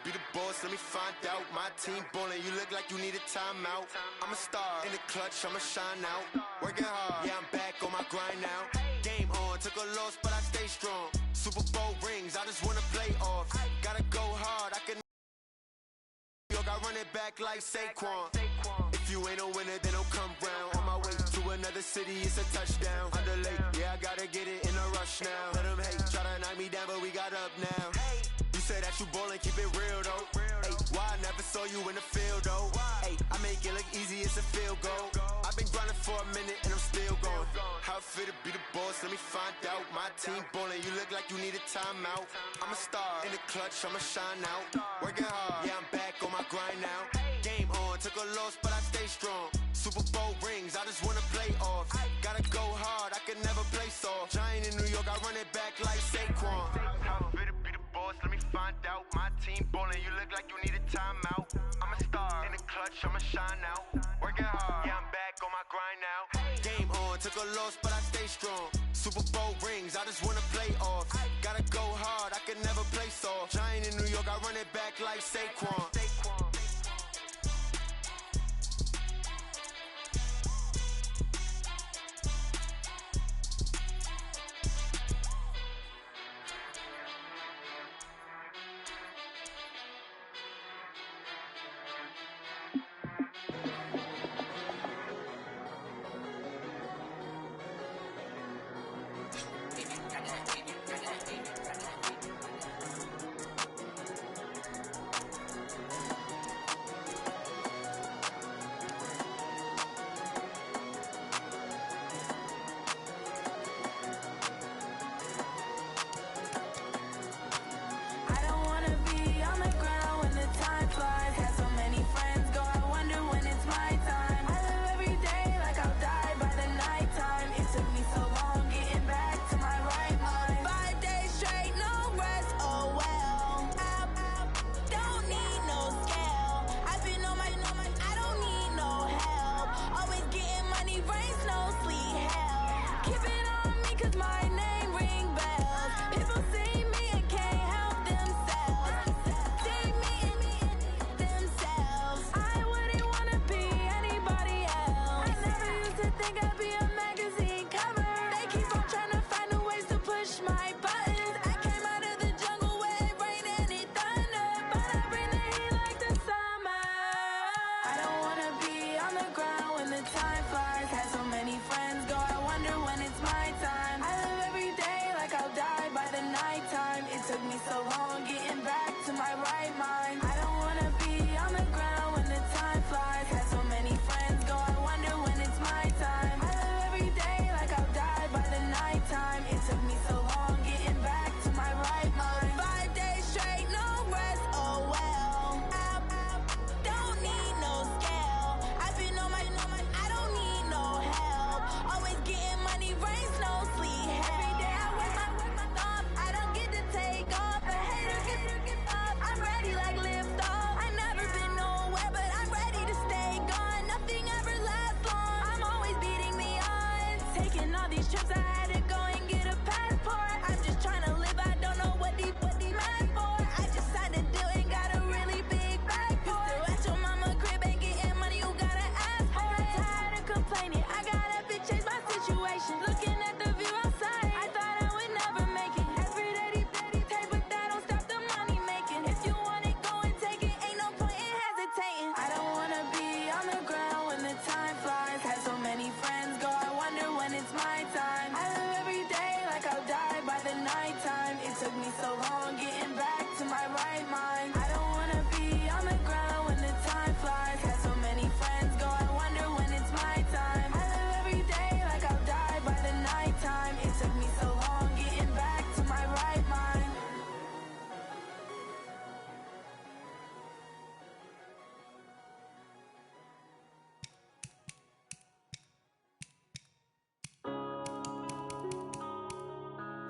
be the boss, let me find out. My team ballin', you look like you need a timeout. I'm a star, in the clutch, I'ma shine out. Working hard, yeah, I'm back on my grind now. Game on, took a loss, but I stay strong. Super Bowl rings, I just wanna play off. Gotta go hard, I can I run it back like Saquon. If you ain't a winner, then don't come round. On my way to another city, it's a touchdown. Underlay, yeah, I gotta get it in a rush now. Let them hate, try to knock me down, but we got up now. You say that you ballin', keep it real though. Hey, why I never saw you in the field though? Hey, I make it look easy, it's a field goal. I've been grinding for a minute and I'm still going. How it feel to be the boss, let me find out. My team ballin', you look like you need a timeout. I'm a star, in the clutch, I'ma shine out. Working hard, yeah, I'm back on my grind now. Game on, took a loss, but I stay strong. Super Bowl rings, I just wanna play off. Gotta go hard, I can never play soft. Giant in New York, I run it back like Saquon. How it feel to be the boss, let me find out. My team ballin', you look like you need a timeout. I'm a star, in the clutch, I'ma shine out. Working hard, yeah, I'm back on my grind now. Game on, took a loss, but I stay strong. Super Bowl rings, I just wanna play off. Gotta go hard, I can never play soft. Giant in New York, I run it back like Saquon.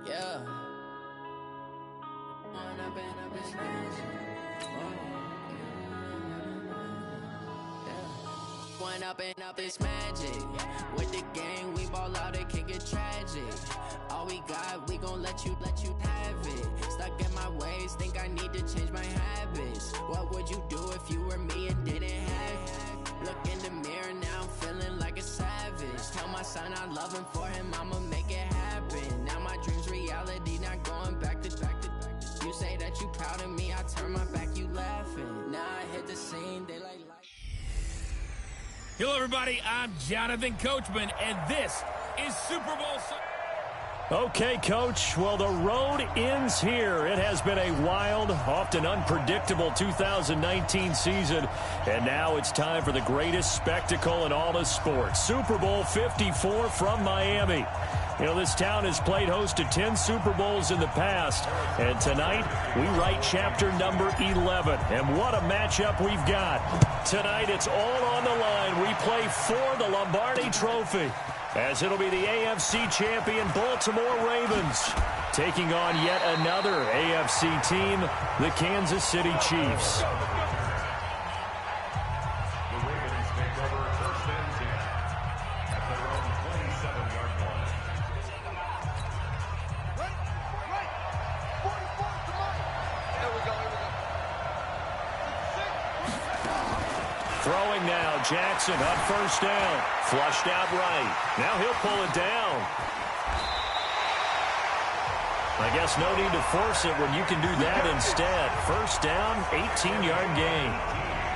Yeah. One up and up is magic. With the gang, we ball out, it can get tragic. All we got, we gon' let you have it. Stuck in my ways, think I need to change my habits. turn my back, you laughing. Now I hit the scene, they like... Hello, everybody. I'm Jonathan Coachman, and this is Super Bowl... Okay, Coach. Well, the road ends here. It has been a wild, often unpredictable 2019 season, and now it's time for the greatest spectacle in all of sports. Super Bowl 54 from Miami. You know, this town has played host to 10 Super Bowls in the past, and tonight we write chapter number 11. And what a matchup we've got. Tonight it's all on the line. We play for the Lombardi Trophy, as it'll be the AFC champion Baltimore Ravens taking on yet another AFC team, the Kansas City Chiefs. Throwing now, Jackson on first down. Flushed out right. Now he'll pull it down. I guess no need to force it when you can do that instead. First down, 18-yard gain.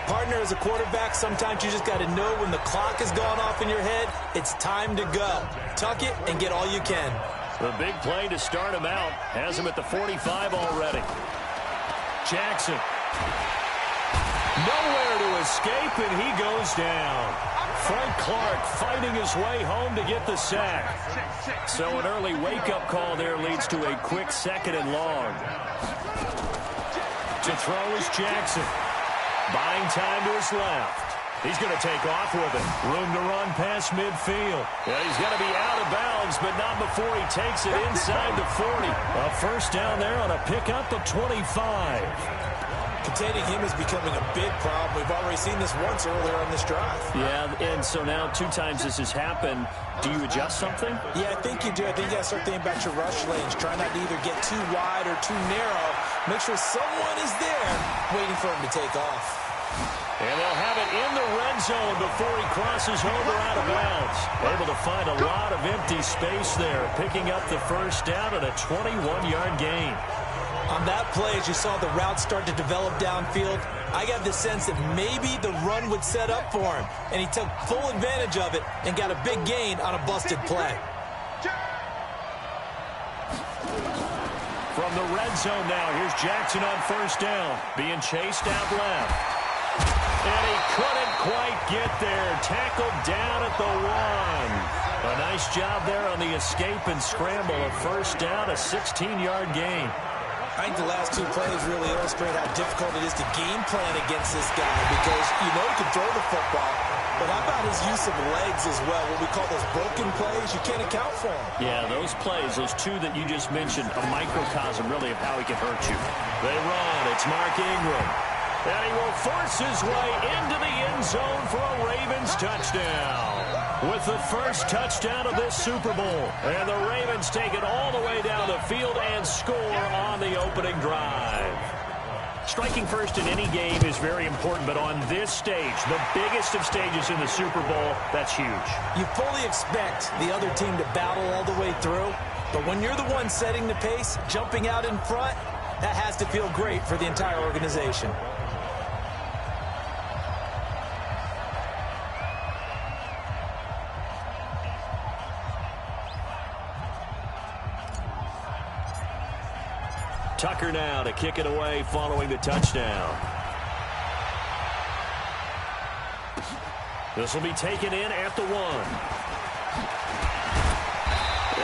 Partner, as a quarterback, sometimes you just got to know when the clock has gone off in your head, it's time to go. Tuck it and get all you can. The big play to start him out has him at the 45 already. Jackson. Nowhere to escape, and he goes down. Frank Clark fighting his way home to get the sack. So an early wake-up call there leads to a quick second and long. To throw is Jackson. Buying time to his left. He's going to take off with it. Room to run past midfield. Yeah, he's going to be out of bounds, but not before he takes it inside the 40. A first down there on a pickup of 25. Containing him is becoming a big problem. We've already seen this once earlier on this drive. Yeah, and so now 2 times this has happened. Do you adjust something? Yeah, I think you do. I think you got to start thinking about your rush lanes. Try not to either get too wide or too narrow. Make sure someone is there waiting for him to take off. And they'll have it in the red zone before he crosses over out of bounds. Able to find a lot of empty space there, picking up the first down at a 21-yard gain. On that play, as you saw the route start to develop downfield, I got the sense that maybe the run would set up for him, and he took full advantage of it and got a big gain on a busted play. From the red zone now, here's Jackson on first down, being chased out left. And he couldn't quite get there. Tackled down at the 1. A nice job there on the escape and scramble. A first down, a 16-yard gain. I think the last 2 plays really illustrate how difficult it is to game plan against this guy, because you know he can throw the football, but how about his use of legs as well? What we call those broken plays, you can't account for them. Yeah, those plays, those 2 that you just mentioned, a microcosm really of how he can hurt you. They run. It's Mark Ingram. And he will force his way into the end zone for a Ravens touchdown. With the first touchdown of this Super Bowl. And the Ravens take it all the way down the field and score on the opening drive. Striking first in any game is very important, but on this stage, the biggest of stages in the Super Bowl, that's huge. You fully expect the other team to battle all the way through, but when you're the one setting the pace, jumping out in front, that has to feel great for the entire organization. Tucker now to kick it away following the touchdown. This will be taken in at the 1.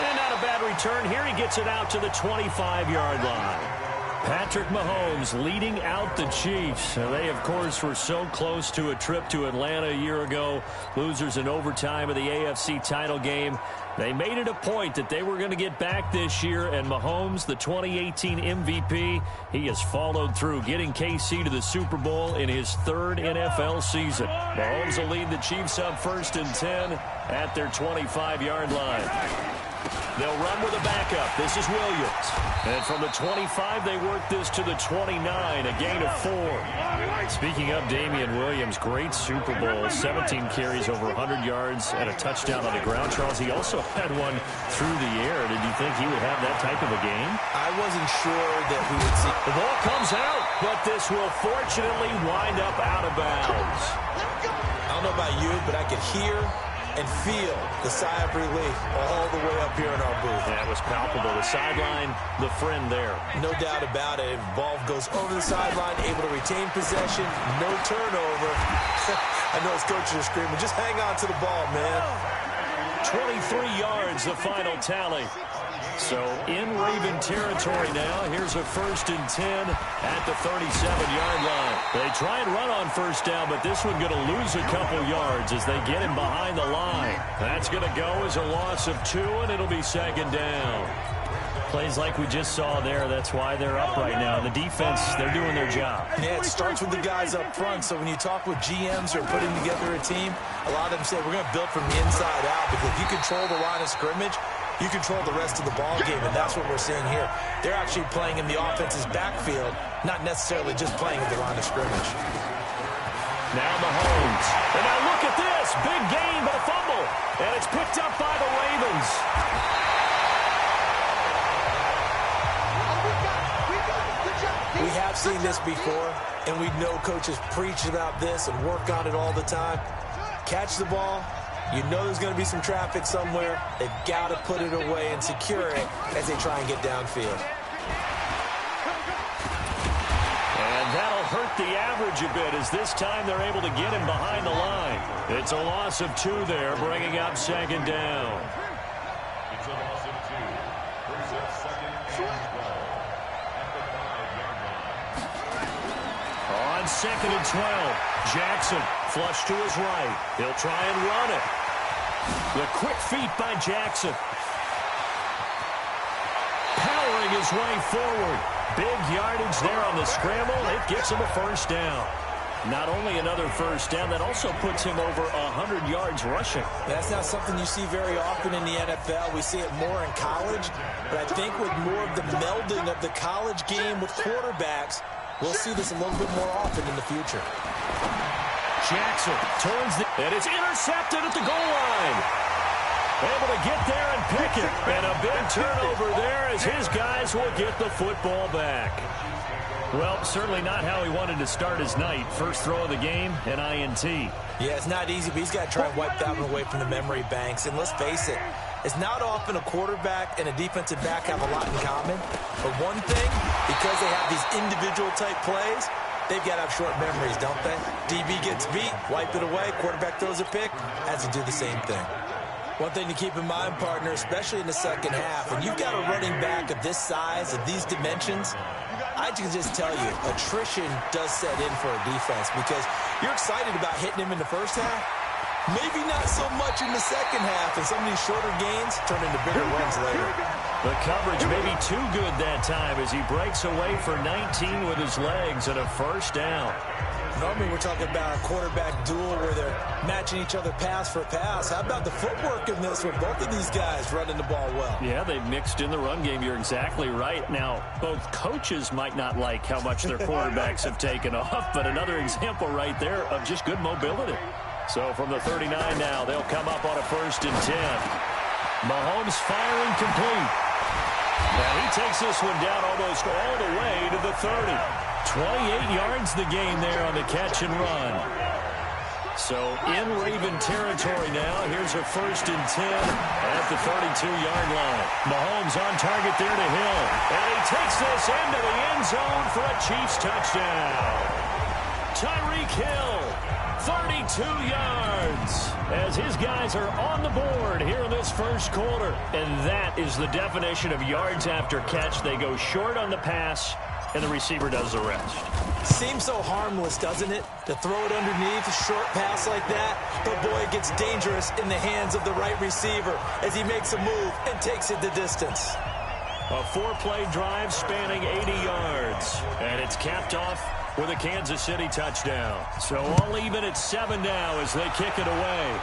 And not a bad return here. He gets it out to the 25-yard line. Patrick Mahomes leading out the Chiefs. They, of course, were so close to a trip to Atlanta a year ago. Losers in overtime of the AFC title game. They made it a point that they were going to get back this year, and Mahomes, the 2018 MVP, he has followed through, getting KC to the Super Bowl in his 3rd NFL season. Mahomes will lead the Chiefs up 1st and 10 at their 25-yard line. They'll run with a backup. This is Williams. And from the 25, they work this to the 29, a gain of 4. Speaking of Damian Williams, great Super Bowl, 17 carries over 100 yards and a touchdown on the ground. Charles, he also had one through the air. Did you think he would have that type of a game? I wasn't sure that we would see. The ball comes out. but this will fortunately wind up out of bounds. I don't know about you, but I could hear and feel the sigh of relief all the way up here in our booth. That was palpable. The sideline, the friend there. No doubt about it. Ball goes over the sideline, able to retain possession, no turnover. I know his coaches are screaming, just hang on to the ball, man. 23 yards, the final tally. So in Raven territory now. Here's a 1st and 10 at the 37-yard line. They try and run on first down, but this one going to lose a couple yards as they get him behind the line. That's going to go as a loss of 2, and it'll be 2nd down. Plays like we just saw there. That's why they're up right now. The defense, they're doing their job. Yeah, it starts with the guys up front. So when you talk with GMs who are putting together a team, a lot of them say we're going to build from the inside out, because if you control the line of scrimmage, you control the rest of the ball game, and that's what we're seeing here. They're actually playing in the offense's backfield, not necessarily just playing in the line of scrimmage. Now Mahomes. And now look at this. Big gain, but a fumble. And it's picked up by the Ravens. We have seen this before, and we know coaches preach about this and work on it all the time. Catch the ball. You know there's going to be some traffic somewhere. They've got to put it away and secure it as they try and get downfield. And that'll hurt the average a bit, as this time they're able to get him behind the line. It's a loss of 2 there, bringing up 2nd down. It's a loss of 2. Brings up 2nd and 12 at the 5-yard line. On 2nd and 12, Jackson flush to his right. He'll try and run it. The quick feet by Jackson. Powering his way forward. Big yardage there on the scramble. It gets him a 1st down. Not only another 1st down, that also puts him over 100 yards rushing. That's not something you see very often in the NFL. We see it more in college. But I think with more of the melding of the college game with quarterbacks, we'll see this a little bit more often in the future. Jackson turns and it's intercepted at the goal line. Able to get there and pick it. And a big turnover there as his guys will get the football back. Well, certainly not how he wanted to start his night. First throw of the game, an INT. Yeah, it's not easy, but he's got to try and wipe that one away from the memory banks. And let's face it, it's not often a quarterback and a defensive back have a lot in common. But one thing, because they have these individual type plays, they've got to have short memories, don't they? DB gets beat, wipe it away, quarterback throws a pick, has to do the same thing. One thing to keep in mind, partner, especially in the second half, when you've got a running back of this size, of these dimensions, I can just tell you, attrition does set in for a defense, because you're excited about hitting him in the first half. Maybe not so much in the second half, and some of these shorter gains turn into bigger wins later. The coverage may be too good that time as he breaks away for 19 with his legs and a 1st down. Normally we're talking about a quarterback duel where they're matching each other pass for pass. How about the footwork in this with both of these guys running the ball well? Yeah, they've mixed in the run game. You're exactly right. Now, both coaches might not like how much their quarterbacks have taken off, but another example right there of just good mobility. So from the 39 now, they'll come up on a 1st and 10. Mahomes firing complete. And he takes this one down almost all the way to the 30. 28 yards the gain there on the catch and run. So in Raven territory now, here's a 1st and 10 at the 32-yard line. Mahomes on target there to Hill. And he takes this into the end zone for a Chiefs touchdown. Tyreek Hill, 32 yards, as his guys are on the board here in this first quarter. And that is the definition of yards after catch. They go short on the pass, and the receiver does the rest. Seems so harmless, doesn't it? To throw it underneath, a short pass like that. But boy, it gets dangerous in the hands of the right receiver as he makes a move and takes it the distance. A 4-play drive spanning 80 yards. And it's capped off with a Kansas City touchdown. So all even at 7 now as they kick it away.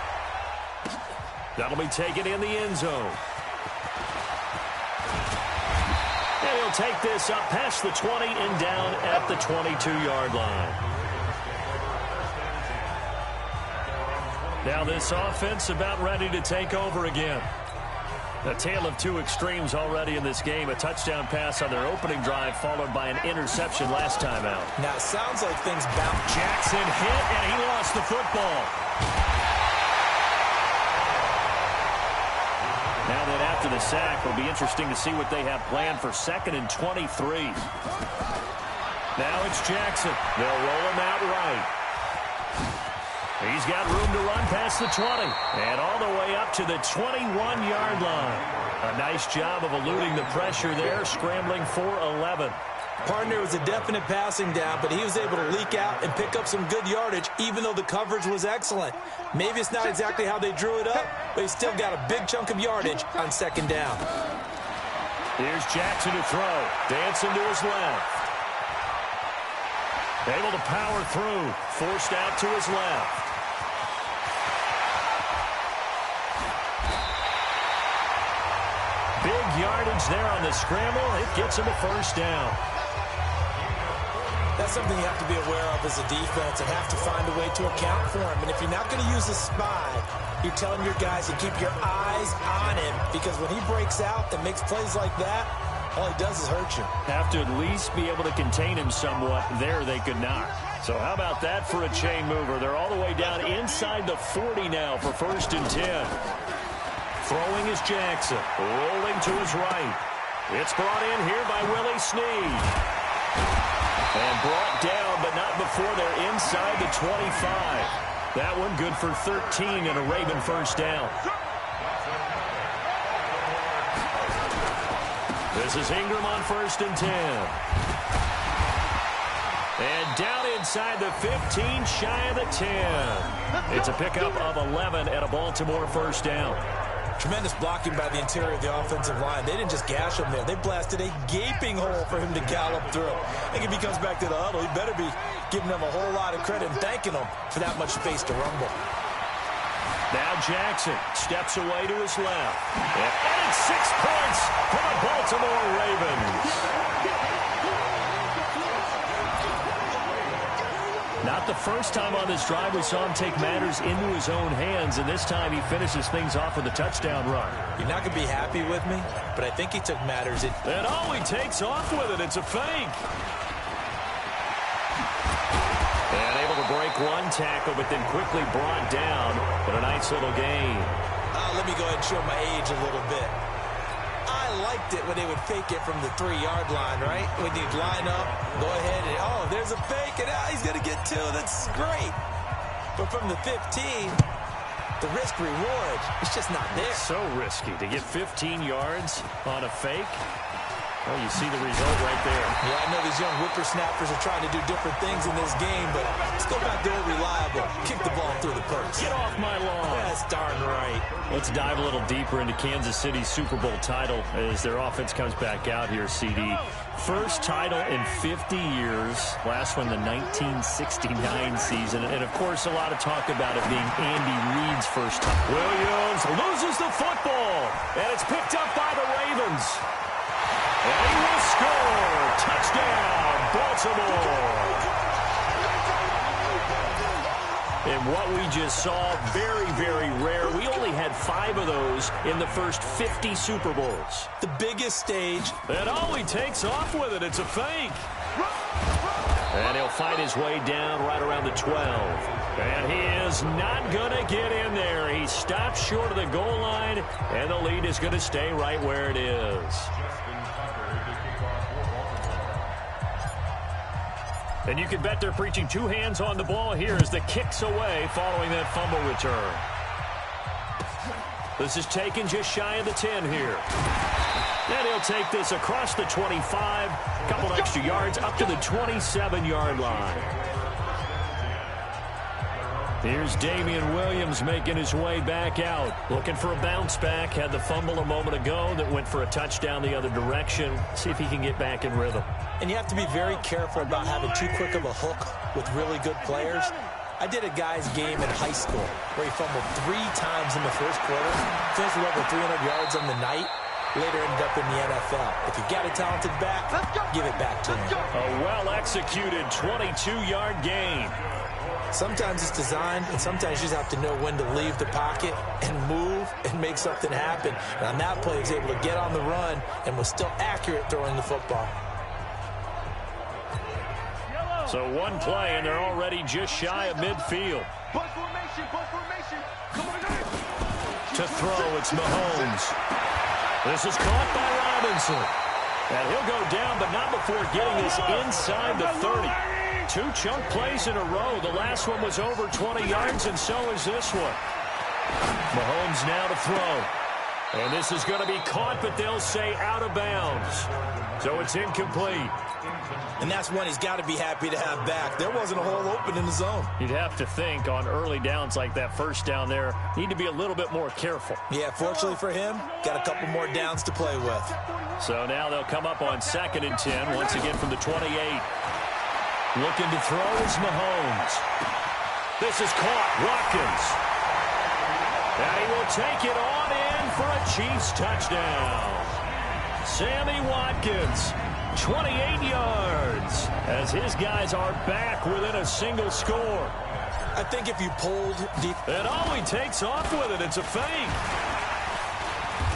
That'll be taken in the end zone. And he'll take this up past the 20 and down at the 22-yard line. Now this offense about ready to take over again. A tale of two extremes already in this game. A touchdown pass on their opening drive, followed by an interception last time out. Now, it sounds like things bounce. Jackson hit, and he lost the football. Now that after the sack, it'll be interesting to see what they have planned for 2nd and 23. Now it's Jackson. They'll roll him out right. He's got room to run past the 20 and all the way up to the 21-yard line. A nice job of eluding the pressure there, scrambling for 11. Partner was a definite passing down, but he was able to leak out and pick up some good yardage, even though the coverage was excellent. Maybe it's not exactly how they drew it up, but he still got a big chunk of yardage on 2nd down. Here's Jackson to throw. Dancing to his left. Able to power through. Forced out to his left. Big yardage there on the scramble. It gets him a 1st down. That's something you have to be aware of as a defense and have to find a way to account for him. And if you're not going to use a spy, you're telling your guys to keep your eyes on him, because when he breaks out and makes plays like that, all he does is hurt you. Have to at least be able to contain him somewhat. There they could not. So how about that for a chain mover? They're all the way down inside the 40 now for 1st and 10. Throwing is Jackson. Rolling to his right. It's brought in here by Willie Snead. And brought down, but not before they're inside the 25. That one good for 13 and a Raven 1st down. This is Ingram on 1st and 10. And down inside the 15, shy of the 10. It's a pickup of 11 and a Baltimore 1st down. Tremendous blocking by the interior of the offensive line. They didn't just gash him there. They blasted a gaping hole for him to gallop through. I think if he comes back to the huddle, he better be giving them a whole lot of credit and thanking them for that much space to rumble. Now Jackson steps away to his left. And it's 6 points for the Baltimore Ravens. Not the first time on this drive we saw him take matters into his own hands, and this time he finishes things off with a touchdown run. You're not going to be happy with me, but I think he took matters in. And oh, he takes off with it. It's a fake. And able to break one tackle, but then quickly brought down. But a nice little gain. Let me go ahead and show my age a little bit. I liked it when they would fake it from the 3-yard line, right? When you'd line up, go ahead and, oh, there's a fake, and he's going to get 2. That's great. But from the 15, the risk-reward, it's just not there. It's so risky to get 15 yards on a fake. Well, you see the result right there. Yeah, I know these young whippersnappers are trying to do different things in this game, but let's go back to old reliable. Kick the ball through the purse. Get off my lawn. That's darn right. Let's dive a little deeper into Kansas City's Super Bowl title as their offense comes back out here, CD. First title in 50 years. Last one, the 1969 season. And, of course, a lot of talk about it being Andy Reid's first time. Williams loses the football, and it's picked up by the Ravens. And he will score. Touchdown, Baltimore. And what we just saw, very, very rare. We only had 5 of those in the first 50 Super Bowls. The biggest stage. And oh, he takes off with it. It's a fake. And he'll fight his way down right around the 12. And he is not going to get in there. He stops short of the goal line, and the lead is going to stay right where it is. And you can bet they're preaching 2 hands on the ball here as the kick's away following that fumble return. This is taken just shy of the 10 here. And he'll take this across the 25, a couple extra yards up to the 27-yard line. Here's Damian Williams making his way back out. Looking for a bounce back. Had the fumble a moment ago that went for a touchdown the other direction. See if he can get back in rhythm. And you have to be very careful about having too quick of a hook with really good players. I did a guy's game in high school where he fumbled 3 times in the first quarter, finished with over 300 yards on the night, later ended up in the NFL. If you got a talented back, give it back to him. A well-executed 22-yard gain. Sometimes it's designed, and sometimes you just have to know when to leave the pocket and move and make something happen. And on that play, he was able to get on the run and was still accurate throwing the football. So one play, and they're already just shy of midfield. To throw, it's Mahomes. This is caught by Robinson. And he'll go down, but not before getting this inside the 30. 2 chunk plays in a row. The last one was over 20 yards, and so is this one. Mahomes now to throw. And this is going to be caught, but they'll say out of bounds. So it's incomplete. And that's one he's got to be happy to have back. There wasn't a hole open in the zone. You'd have to think on early downs like that first down there, need to be a little bit more careful. Yeah, fortunately for him, got a couple more downs to play with. So now they'll come up on 2nd and 10, once again from the 28. Looking to throw is Mahomes. This is caught. Watkins. And he will take it on in for a Chiefs touchdown. Sammy Watkins, 28 yards, as his guys are back within a single score. I think if you pulled deep... And he takes off with it. It's a fake.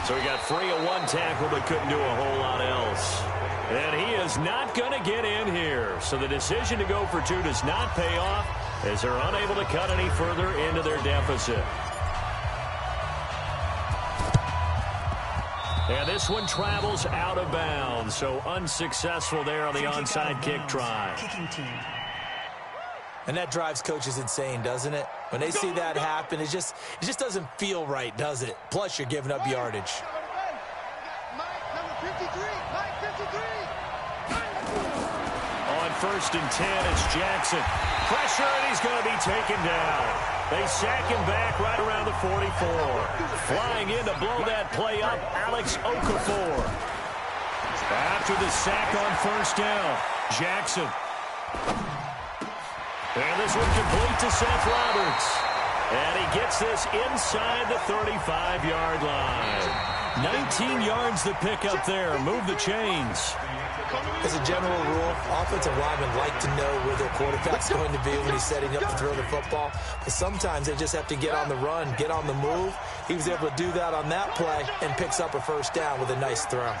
So he got free of one tackle, but couldn't do a whole lot else. And he is not going to get in here. So the decision to go for 2 does not pay off, as they're unable to cut any further into their deficit. And this one travels out of bounds, so unsuccessful there on the onside kick try. And that drives coaches insane, doesn't it? When they see that happen, it just doesn't feel right, does it? Plus, you're giving up yardage. On 1st and 10, it's Jackson. Pressure, and he's going to be taken down. They sack him back right around the 44. Flying in to blow that play up, Alex Okafor. After the sack on 1st down, Jackson. And this one complete to Seth Roberts. And he gets this inside the 35-yard line. 19 yards to pick up there. Move the chains. As a general rule, offensive linemen like to know where their quarterback's going to be when he's setting up to throw the football. But sometimes they just have to get on the run, get on the move. He was able to do that on that play and picks up a 1st down with a nice throw.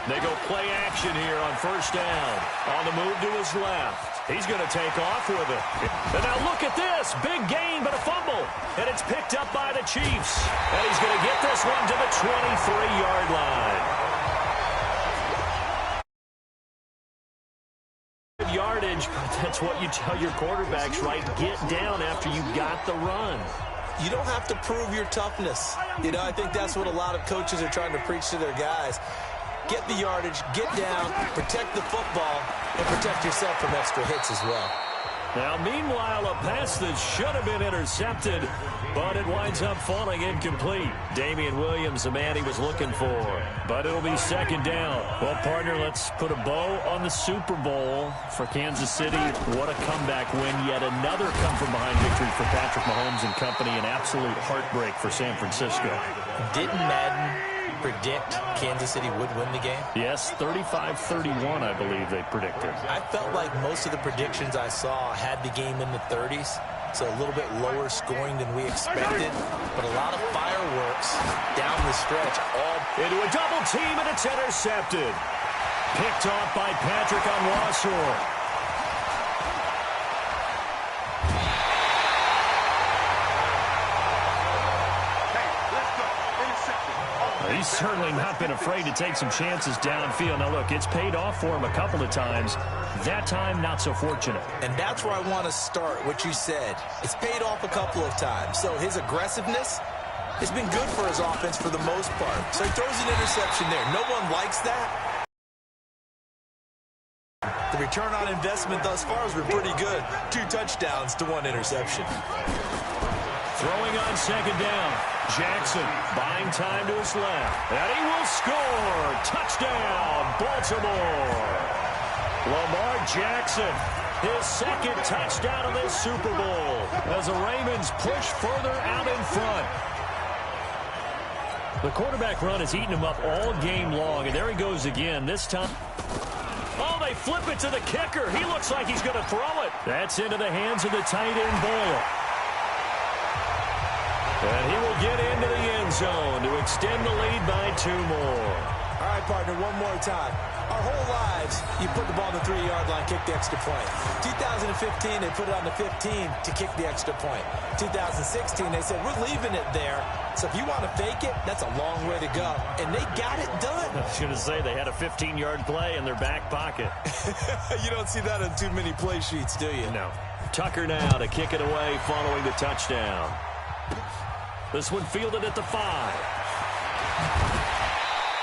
They go play action here on 1st down. On the move to his left. He's going to take off with it. And now look at this. Big gain, but a fumble. And it's picked up by the Chiefs. And he's going to get this one to the 23-yard line. Yardage, but that's what you tell your quarterbacks, right? Get down after you got the run. You don't have to prove your toughness. You know, I think that's what a lot of coaches are trying to preach to their guys. Get the yardage, get down, protect the football, and protect yourself from extra hits as well. Now, meanwhile, a pass that should have been intercepted, but it winds up falling incomplete. Damian Williams, the man he was looking for, but it'll be 2nd down. Well, partner, let's put a bow on the Super Bowl for Kansas City. What a comeback win. Yet another come-from-behind victory for Patrick Mahomes and company. An absolute heartbreak for San Francisco. Didn't Madden predict Kansas City would win the game? Yes, 35-31, I believe they predicted. I felt like most of the predictions I saw had the game in the 30s, so a little bit lower scoring than we expected, but a lot of fireworks down the stretch. All into a double team, and it's intercepted. Picked off by Patrick Onwuasor. He's certainly not been afraid to take some chances downfield. Now, look, it's paid off for him a couple of times. That time, not so fortunate. And that's where I want to start, what you said. It's paid off a couple of times. So his aggressiveness has been good for his offense for the most part. So he throws an interception there. No one likes that. The return on investment thus far has been pretty good. 2 touchdowns to 1 interception. Throwing on 2nd down. Jackson buying time to his left. And he will score. Touchdown, Baltimore. Lamar Jackson, his 2nd touchdown of this Super Bowl as the Ravens push further out in front. The quarterback run has eaten him up all game long, and there he goes again. This time, oh, they flip it to the kicker. He looks like he's going to throw it. That's into the hands of the tight end, Boyle. And he will get into the end zone to extend the lead by 2 more. All right, partner, one more time. Our whole lives, you put the ball on the 3-yard line, kick the extra point. 2015, they put it on the 15 to kick the extra point. 2016, they said, we're leaving it there. So if you want to fake it, that's a long way to go. And they got it done. I was going to say, they had a 15-yard play in their back pocket. You don't see that on too many play sheets, do you? No. Tucker now to kick it away following the touchdown. This one fielded at the 5.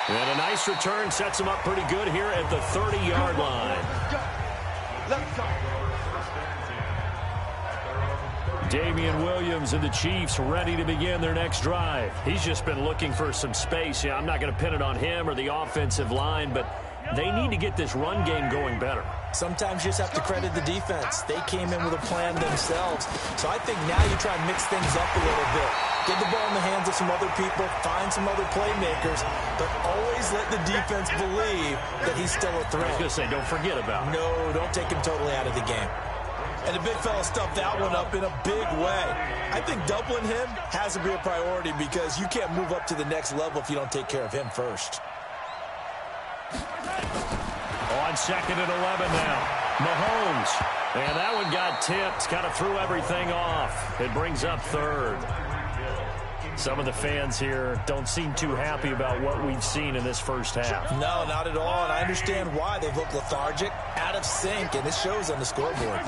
And a nice return sets him up pretty good here at the 30-yard line. Damian Williams and the Chiefs ready to begin their next drive. He's just been looking for some space. Yeah, I'm not going to pin it on him or the offensive line, but they need to get this run game going better. Sometimes you just have to credit the defense. They came in with a plan themselves. So I think now you try and mix things up a little bit. Get the ball in the hands of some other people, find some other playmakers, but always let the defense believe that he's still a threat. I was going to say, don't forget about it. No, don't take him totally out of the game. And the big fella stuffed that one up in a big way. I think doubling him has to be a priority because you can't move up to the next level if you don't take care of him first. On 2nd and 11 now. Mahomes. And that one got tipped. Kind of threw everything off. It brings up 3rd. Some of the fans here don't seem too happy about what we've seen in this first half. No, not at all. And I understand why. They've looked lethargic, out of sync, and it shows on the scoreboard.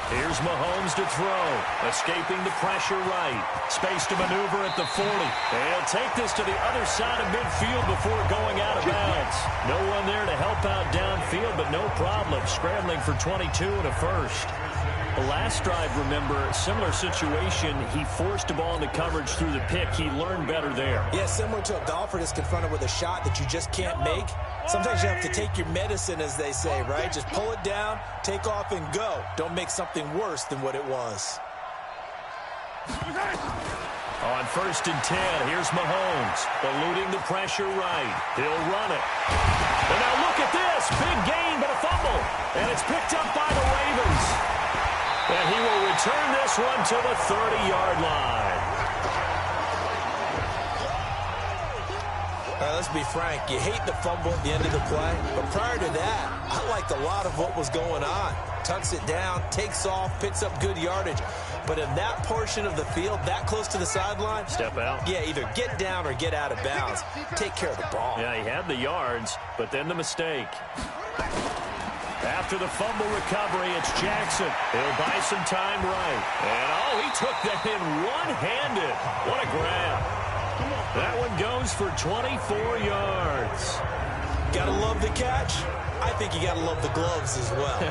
Here's Mahomes to throw. Escaping the pressure right. Space to maneuver at the 40. And he'll take this to the other side of midfield before going out of bounds. No one there to help out downfield, but no problem. Scrambling for 22 and a first. The last drive, remember, similar situation. He forced a ball into coverage through the pick. He learned better there. Yeah, similar to a golfer that's confronted with a shot that you just can't make. Sometimes you have to take your medicine, as they say, right? Just pull it down, take off, and go. Don't make something worse than what it was. On 1st and 10, here's Mahomes, eluding the pressure right. He'll run it. And now look at this. Big gain, but a fumble. And it's picked up by the Ravens. And he will return this one to the 30-yard line. All right, let's be frank. You hate the fumble at the end of the play. But prior to that, I liked a lot of what was going on. Tucks it down, takes off, picks up good yardage. But in that portion of the field, that close to the sideline, step out. Yeah, either get down or get out of bounds. Take care of the ball. Yeah, he had the yards, but then the mistake. After the fumble recovery, it's Jackson. He'll buy some time right. And, he took that in one-handed. What a grab. That one goes for 24 yards. Gotta love the catch. I think you gotta love the gloves as well.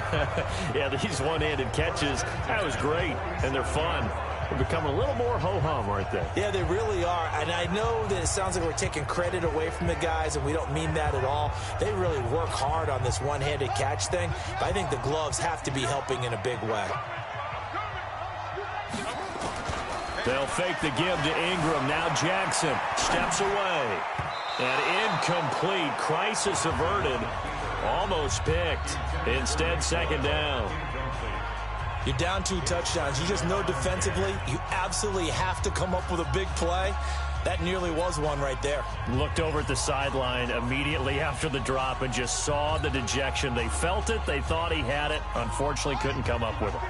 Yeah, these one-handed catches, that was great, and they're fun. They're becoming a little more ho-hum, aren't they? Yeah, they really are. And I know that it sounds like we're taking credit away from the guys, and we don't mean that at all. They really work hard on this one-handed catch thing. But I think the gloves have to be helping in a big way. They'll fake the give to Ingram. Now Jackson steps away. And incomplete. Crisis averted. Almost picked. Instead, 2nd down. You're down 2 touchdowns. You just know defensively you absolutely have to come up with a big play. That nearly was one right there. Looked over at the sideline immediately after the drop and just saw the dejection. They felt it. They thought he had it. Unfortunately, couldn't come up with it.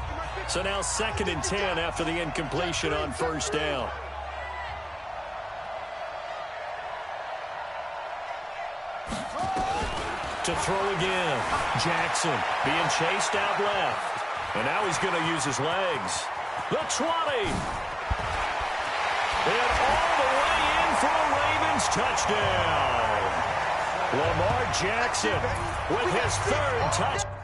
So now 2nd and 10 after the incompletion on 1st down. To throw again. Jackson being chased out left. And now he's going to use his legs. The 20. And all the way in for a Ravens touchdown. Lamar Jackson with his 3rd touchdown.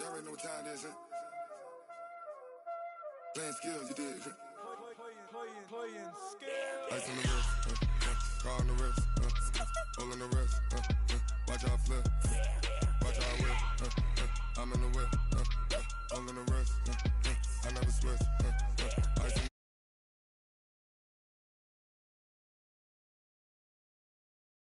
Y'all already know what time it is, huh? Playing skills, you did, huh? Playing skills. Ice on the wrist, car on the wrist, All on the rest, watch out flip.